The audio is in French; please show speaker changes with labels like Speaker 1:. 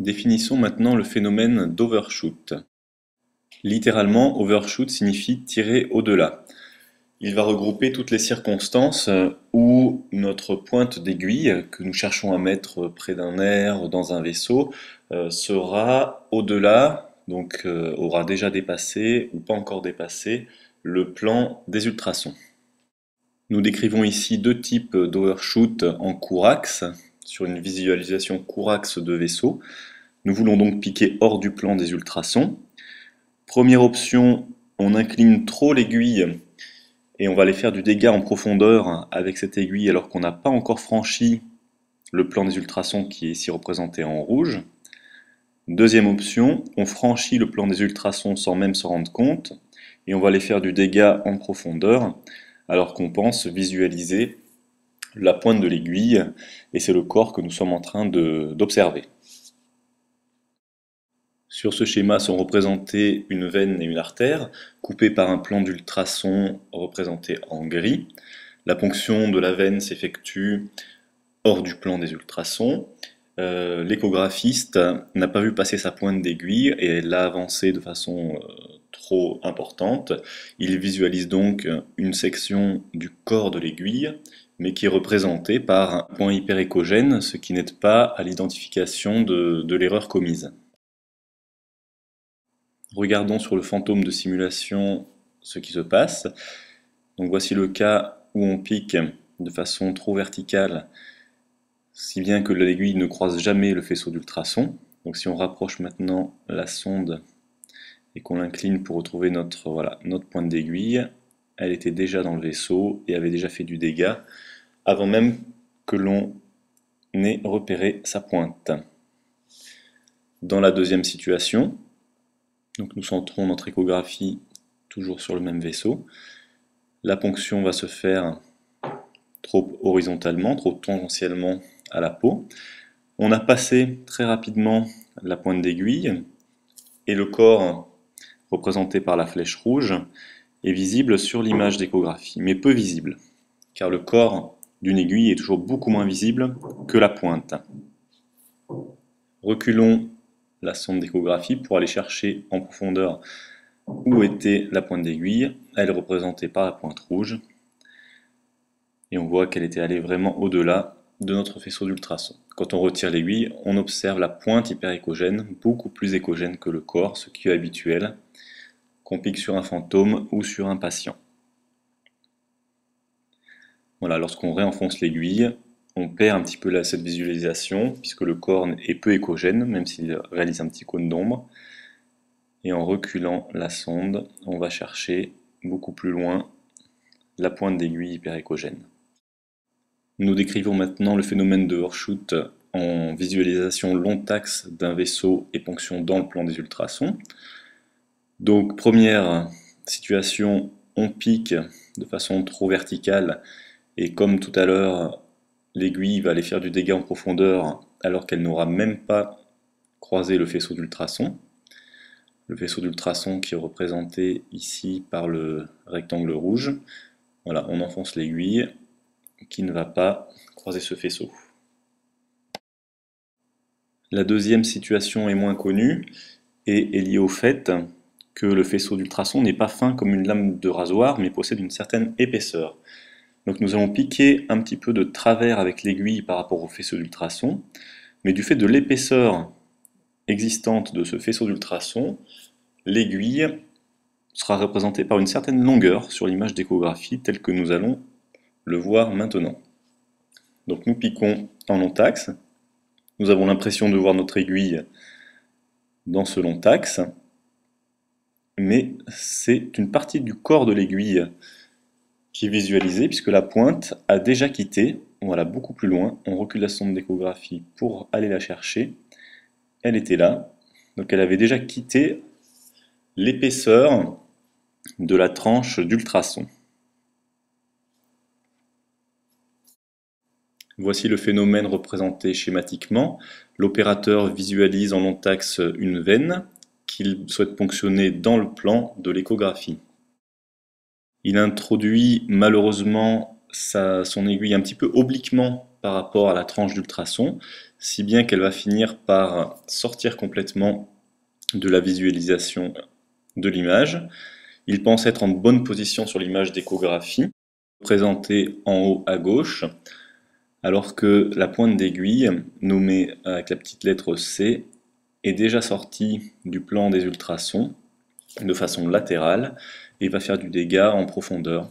Speaker 1: Définissons maintenant le phénomène d'overshoot. Littéralement, overshoot signifie tirer au-delà. Il va regrouper toutes les circonstances où notre pointe d'aiguille, que nous cherchons à mettre près d'un air, dans un vaisseau, sera au-delà, donc aura déjà dépassé ou pas encore dépassé le plan des ultrasons. Nous décrivons ici deux types d'overshoot en couraxe, sur une visualisation couraxe de vaisseau. Nous voulons donc piquer hors du plan des ultrasons. Première option, on incline trop l'aiguille et on va aller faire du dégât en profondeur avec cette aiguille alors qu'on n'a pas encore franchi le plan des ultrasons qui est ici représenté en rouge. Deuxième option, on franchit le plan des ultrasons sans même s'en rendre compte et on va aller faire du dégât en profondeur alors qu'on pense visualiser la pointe de l'aiguille et c'est le corps que nous sommes en train d'observer. Sur ce schéma sont représentées une veine et une artère, coupées par un plan d'ultrasons représenté en gris. La ponction de la veine s'effectue hors du plan des ultrasons. L'échographiste n'a pas vu passer sa pointe d'aiguille et l'a avancée de façon trop importante. Il visualise donc une section du corps de l'aiguille, mais qui est représentée par un point hyperéchogène, ce qui n'aide pas à l'identification de l'erreur commise. Regardons sur le fantôme de simulation ce qui se passe. Donc voici le cas où on pique de façon trop verticale, si bien que l'aiguille ne croise jamais le faisceau d'ultrasons. Donc si on rapproche maintenant la sonde et qu'on l'incline pour retrouver notre pointe d'aiguille, elle était déjà dans le vaisseau et avait déjà fait du dégât avant même que l'on ait repéré sa pointe. Dans la deuxième situation, donc nous centrons notre échographie toujours sur le même vaisseau. La ponction va se faire trop horizontalement, trop tangentiellement à la peau. On a passé très rapidement la pointe d'aiguille et le corps représenté par la flèche rouge est visible sur l'image d'échographie, mais peu visible, car le corps d'une aiguille est toujours beaucoup moins visible que la pointe. Reculons la sonde d'échographie pour aller chercher en profondeur où était la pointe d'aiguille. Elle est représentée par la pointe rouge et on voit qu'elle était allée vraiment au-delà de notre faisceau d'ultrasons. Quand on retire l'aiguille, on observe la pointe hyperéchogène, beaucoup plus échogène que le corps, ce qui est habituel, qu'on pique sur un fantôme ou sur un patient. Voilà, lorsqu'on réenfonce l'aiguille, on perd un petit peu cette visualisation, puisque le corps est peu échogène, même s'il réalise un petit cône d'ombre. Et en reculant la sonde, on va chercher beaucoup plus loin la pointe d'aiguille hyperéchogène. Nous décrivons maintenant le phénomène de overshoot en visualisation long axe d'un vaisseau et ponction dans le plan des ultrasons. Donc première situation, on pique de façon trop verticale et comme tout à l'heure, l'aiguille va aller faire du dégât en profondeur alors qu'elle n'aura même pas croisé le faisceau d'ultrasons. Le faisceau d'ultrasons qui est représenté ici par le rectangle rouge. Voilà, on enfonce l'aiguille qui ne va pas croiser ce faisceau. La deuxième situation est moins connue et est liée au fait que le faisceau d'ultrasons n'est pas fin comme une lame de rasoir mais possède une certaine épaisseur. Donc nous allons piquer un petit peu de travers avec l'aiguille par rapport au faisceau d'ultrasons, mais du fait de l'épaisseur existante de ce faisceau d'ultrasons, l'aiguille sera représentée par une certaine longueur sur l'image d'échographie telle que nous allons le voir maintenant. Donc nous piquons en long axe, nous avons l'impression de voir notre aiguille dans ce long axe, mais c'est une partie du corps de l'aiguille qui est visualisée puisque la pointe a déjà quitté, on va là beaucoup plus loin, on recule la sonde d'échographie pour aller la chercher, elle était là, donc elle avait déjà quitté l'épaisseur de la tranche d'ultrasons. Voici le phénomène représenté schématiquement. L'opérateur visualise en long axe une veine qu'il souhaite ponctionner dans le plan de l'échographie. Il introduit malheureusement son aiguille un petit peu obliquement par rapport à la tranche d'ultrason, si bien qu'elle va finir par sortir complètement de la visualisation de l'image. Il pense être en bonne position sur l'image d'échographie, présentée en haut à gauche, alors que la pointe d'aiguille, nommée avec la petite lettre C, est déjà sortie du plan des ultrasons de façon latérale et va faire du dégât en profondeur.